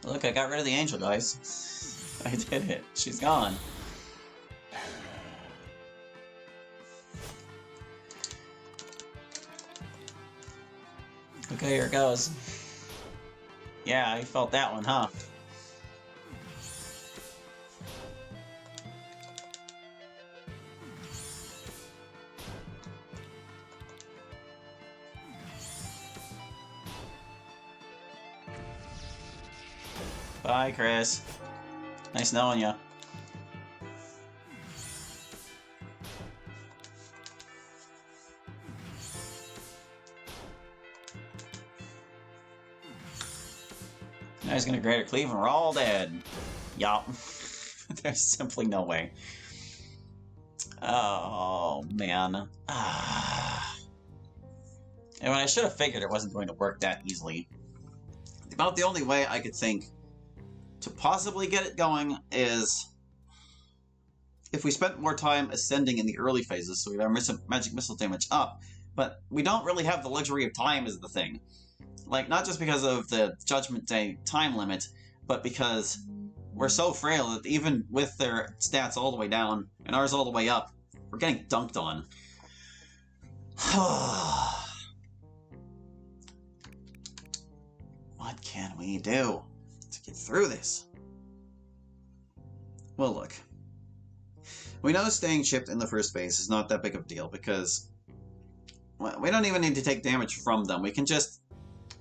Look, I got rid of the angel, guys. I did it. She's gone. Okay, here it goes. Yeah, I felt that one, huh? Bye, Chris. Nice knowing you. Now he's gonna Greater Cleave and we're all dead. Yup. There's simply no way. Oh, man. And when I should have figured it wasn't going to work that easily. About the only way I could think to possibly get it going is if we spent more time ascending in the early phases, so we got our magic missile damage up, but we don't really have the luxury of time is the thing. Like, not just because of the Judgment Day time limit, but because we're so frail that even with their stats all the way down and ours all the way up, we're getting dunked on. What can we do to get through this? Well, look. We know staying chipped in the first phase is not that big of a deal because we don't even need to take damage from them. We can just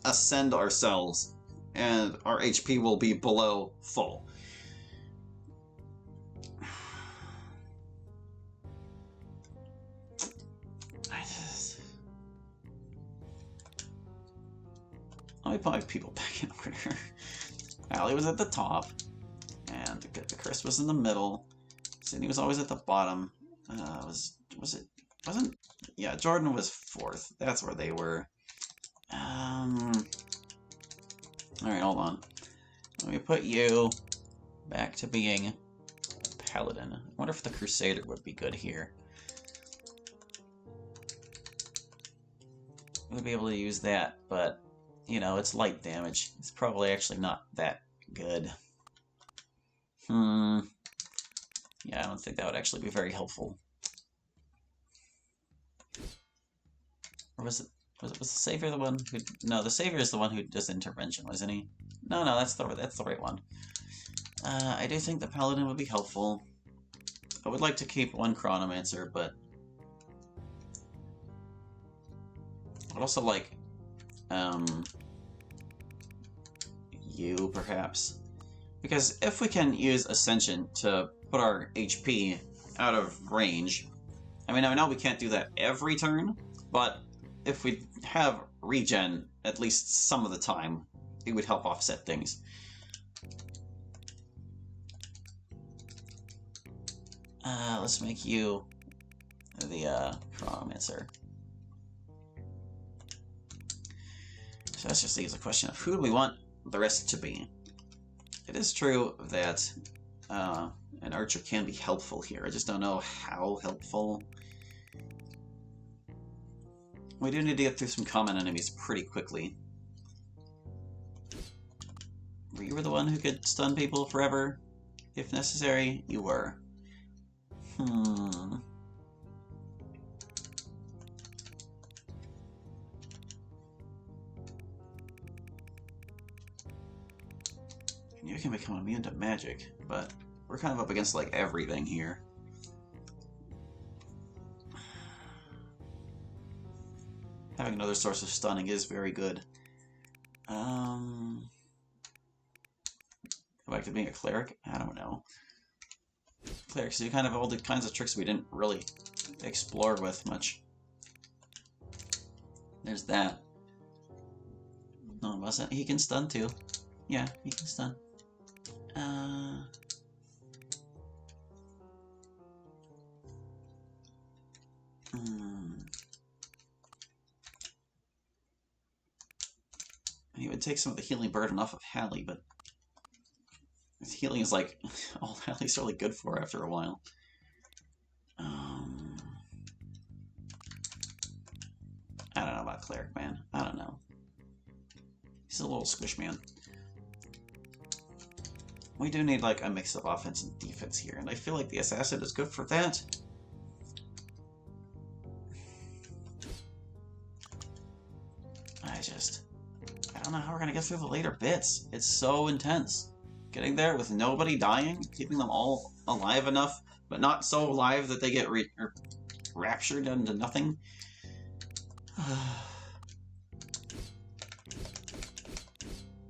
ascend ourselves and our HP will be below full. Let me put people back in order. Allie was at the top, and the Chris was in the middle. Sydney was always at the bottom. Yeah, Jordan was 4th. That's where they were. Alright, hold on. Let me put you back to being a paladin. I wonder if the Crusader would be good here. We'd be able to use that, but, you know, it's light damage. It's probably actually not that good. Yeah, I don't think that would actually be very helpful. Or was the Savior the one who... No, the Savior is the one who does intervention, wasn't he? No, that's the right one. I do think the Paladin would be helpful. I would like to keep one Chronomancer, but... I'd also like... you, perhaps. Because if we can use Ascension to put our HP out of range... I mean, I know we can't do that every turn, but if we have regen at least some of the time, it would help offset things. Let's make you the Chronomancer. So that's just a question of who do we want the rest to be. It is true that an archer can be helpful here. I just don't know how helpful. We do need to get through some common enemies pretty quickly. You were the one who could stun people forever, if necessary. You were. You can become immune to magic, but we're kind of up against like everything here. Having another source of stunning is very good. Go back to being a cleric? I don't know. Clerics do kind of all the kinds of tricks we didn't really explore with much. There's that. No, it wasn't. He can stun too. Yeah, he can stun. He would take some of the healing burden off of Hallie, but his healing is like all Hallie's really good for after a while. I don't know about Cleric, man. I don't know. He's a little squish man. we do need like a mix of offense and defense here, and I feel like the assassin is good for that. I don't know how we're gonna get through the later bits. It's so intense. Getting there with nobody dying, keeping them all alive enough, but not so alive that they get raptured into nothing.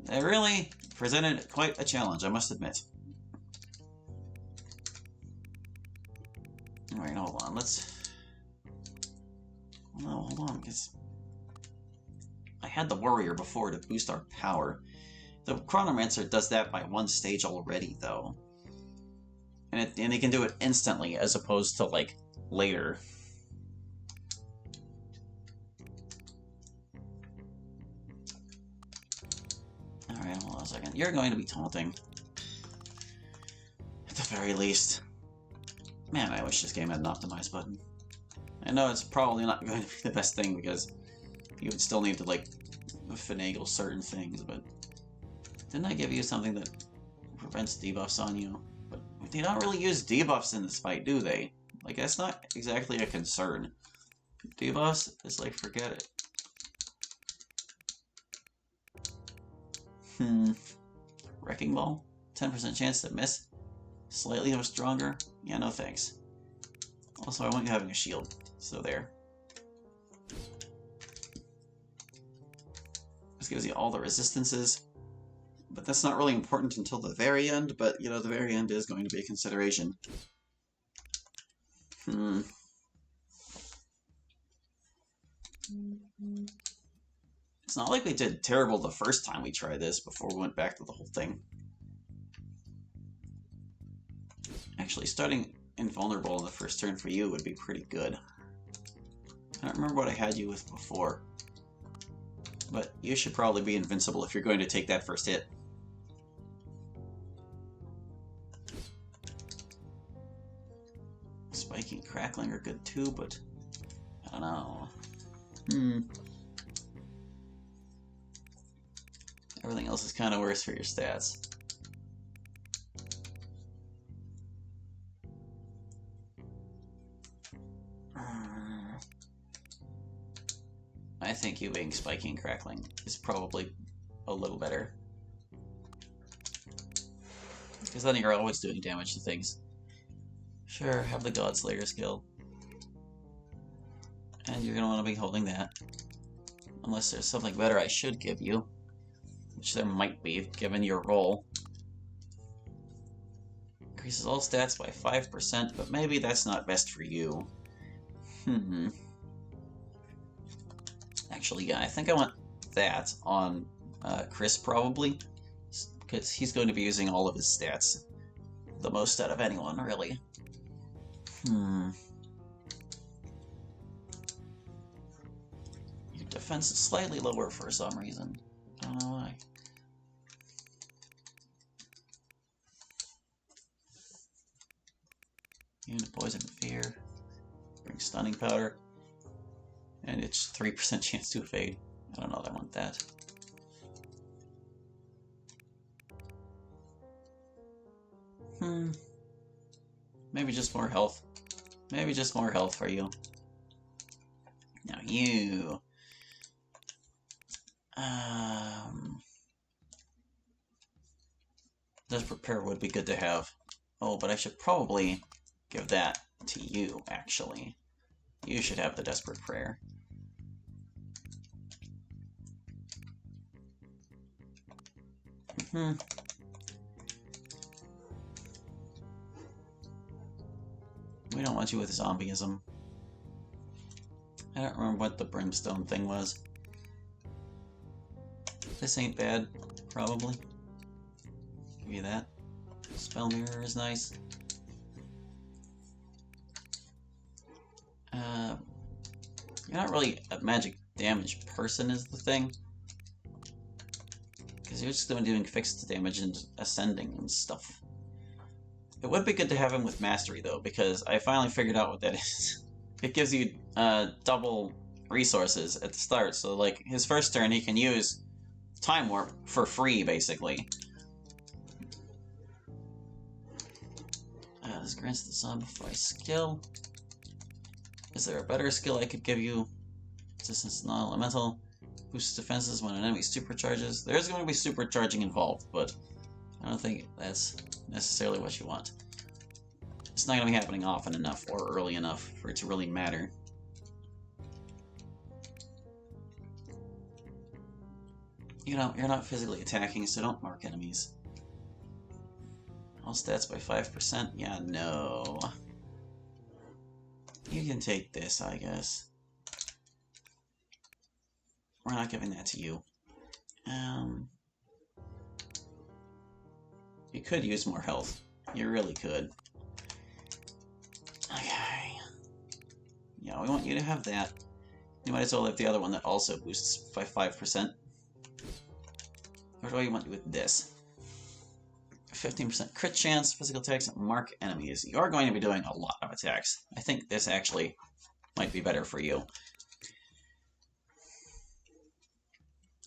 They really presented quite a challenge, I must admit. Alright, hold on, let's... No, hold on, because... I had the warrior before to boost our power. The chronomancer does that by one stage already, though. And he can do it instantly, as opposed to, like, later. Alright, hold on a second. You're going to be taunting. At the very least. Man, I wish this game had an optimize button. I know it's probably not going to be the best thing, because you would still need to, like, finagle certain things, but... Didn't I give you something that prevents debuffs on you? But they don't really use debuffs in this fight, do they? Like, that's not exactly a concern. Debuffs is like, forget it. Wrecking Ball? 10% chance to miss? Slightly stronger? Yeah, no thanks. Also, I want you having a shield, so there. This gives you all the resistances. But that's not really important until the very end, but, you know, the very end is going to be a consideration. It's not like we did terrible the first time we tried this before we went back to the whole thing. Actually, starting invulnerable in the first turn for you would be pretty good. I don't remember what I had you with before. But you should probably be invincible if you're going to take that first hit. Spiking and crackling are good too, but I don't know. Everything else is kind of worse for your stats. I think you being spiking and crackling is probably a little better. Because then you're always doing damage to things. Sure, have the Godslayer skill. And you're going to want to be holding that. Unless there's something better I should give you. Which there might be, given your role. Increases all stats by 5%, but maybe that's not best for you. Actually, yeah, I think I want that on Chris, probably. Because he's going to be using all of his stats. The most out of anyone, really. Your defense is slightly lower for some reason. I don't know why. Unit Poison Fear. Bring Stunning Powder. And it's 3% chance to evade. I don't know that I want that. Maybe just more health. Maybe just more health for you. Now you... Desperate Prayer would be good to have. Oh, but I should probably give that to you, actually. You should have the Desperate Prayer. We don't want you with zombieism. I don't remember what the brimstone thing was. This ain't bad, probably. Give you that. Spell Mirror is nice. You're not really a magic damage person is the thing. Because you're just doing fixed damage and ascending and stuff. It would be good to have him with Mastery, though, because I finally figured out what that is. It gives you double resources at the start, so like his first turn he can use Time Warp for free, basically. This grants the zombify skill. Is there a better skill I could give you? Resistance to non-elemental. Boosts defenses when an enemy supercharges. There's going to be supercharging involved, but I don't think that's necessarily what you want. It's not going to be happening often enough or early enough for it to really matter. You know, you're not physically attacking, so don't mark enemies. All stats by 5%? Yeah, no. You can take this, I guess. We're not giving that to you. You could use more health. You really could. Okay. Yeah, we want you to have that. You might as well have the other one that also boosts by 5%. What do I want with this? 15% crit chance, physical attacks, mark enemies. You're going to be doing a lot of attacks. I think this actually might be better for you.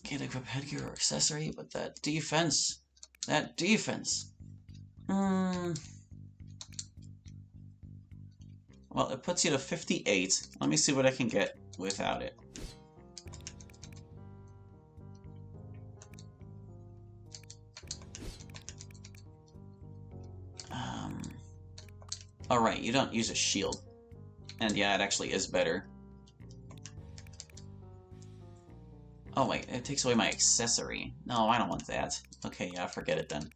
Can't equip headgear or accessory, but that defense. That defense. Well, it puts you to 58. Let me see what I can get without it. Alright, you don't use a shield. And yeah, it actually is better. Oh wait, it takes away my accessory. No, I don't want that. Okay, yeah, forget it then.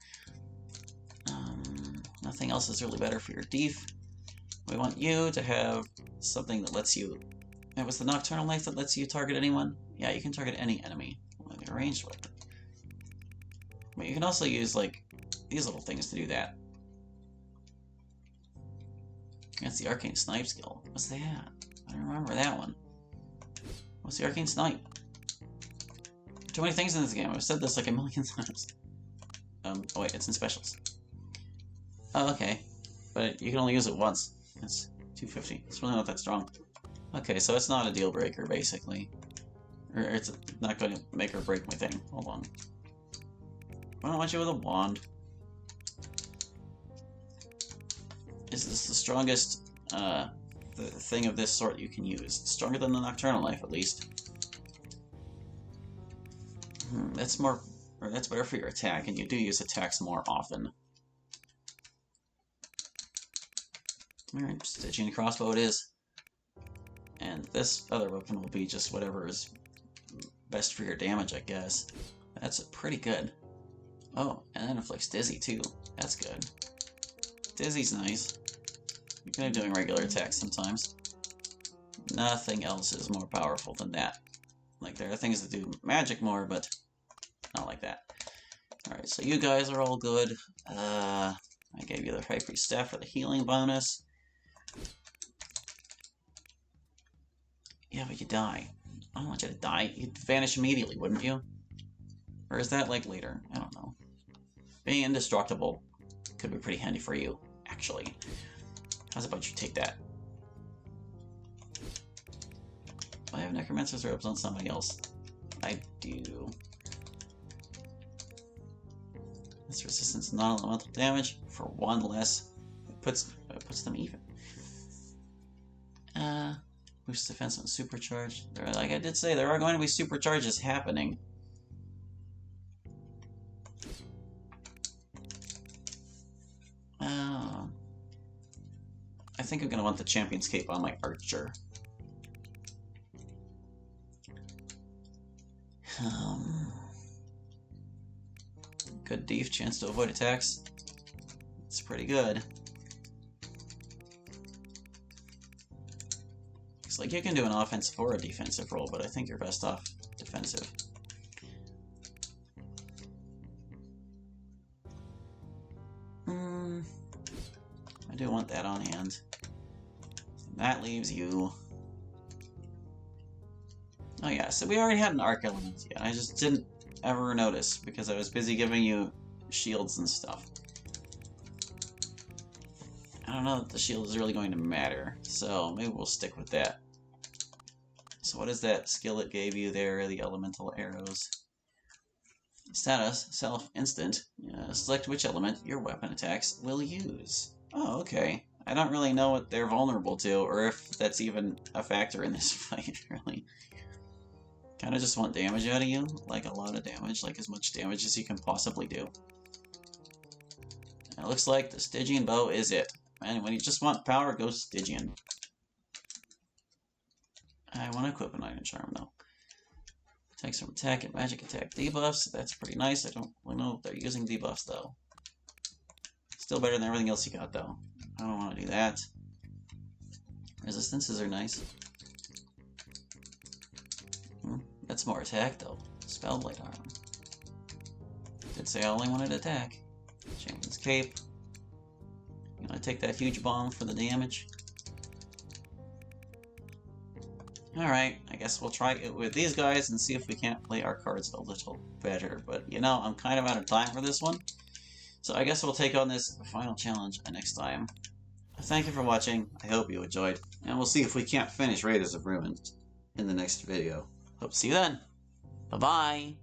Nothing else is really better for your def. We want you to have something that lets you... It was the Nocturnal Knife that lets you target anyone? Yeah, you can target any enemy with a ranged weapon. But you can also use, like, these little things to do that. That's the Arcane Snipe skill. What's that? I don't remember that one. What's the Arcane Snipe? Too many things in this game. I've said this like a million times. Oh wait, it's in specials. Oh, okay. But you can only use it once. It's 250. It's really not that strong. Okay, so it's not a deal breaker, basically. Or it's not going to make or break my thing. Hold on. I don't want you with a wand. Is this the strongest the thing of this sort you can use? Stronger than the Nocturnal Knife, at least. That's more, or that's better for your attack, and you do use attacks more often. Alright, stitching the crossbow it is. And this other weapon will be just whatever is best for your damage, I guess. That's pretty good. Oh, and it inflicts Dizzy too. That's good. Dizzy's nice. You're kind of doing regular attacks sometimes. Nothing else is more powerful than that. Like, there are things that do magic more, but not like that. Alright, so you guys are all good. I gave you the High Priest Staff for the healing bonus. Yeah, but you die. I don't want you to die. You'd vanish immediately, wouldn't you? Or is that, like, later? I don't know. Being indestructible could be pretty handy for you, actually. How's about you take that? I have Necromancer's Robes on somebody else. I do. This resistance to non-elemental damage for one less. It puts them even. Boosts defense and supercharge. Like I did say, there are going to be supercharges happening. I think I'm going to want the Champion's Cape on my Archer. Good def, chance to avoid attacks. It's pretty good. Looks like you can do an offensive or a defensive roll, but I think you're best off defensive. I do want that on hand. And that leaves you... Oh yeah, so we already had an arc element. Yeah, I just didn't ever notice because I was busy giving you shields and stuff. I don't know that the shield is really going to matter, so maybe we'll stick with that. So what is that skill it gave you there, the elemental arrows? Status, self-instant. Select which element your weapon attacks will use. Oh, okay. I don't really know what they're vulnerable to, or if that's even a factor in this fight, really. Kind of just want damage out of you, like a lot of damage, like as much damage as you can possibly do. And it looks like the Stygian bow is it. And when you just want power, go Stygian. I want to equip an Iron Charm, though. Takes some attack and magic attack debuffs. That's pretty nice. I don't really know if they're using debuffs, though. Still better than everything else you got, though. I don't want to do that. Resistances are nice. That's more attack, though. Spellblade armor. Did say I only wanted attack. Champion's Cape. You want to take that huge bomb for the damage? Alright, I guess we'll try it with these guys and see if we can't play our cards a little better. But, you know, I'm kind of out of time for this one. So I guess we'll take on this final challenge next time. Thank you for watching. I hope you enjoyed. And we'll see if we can't finish Raiders of Ruin in the next video. Hope to see you then. Bye-bye.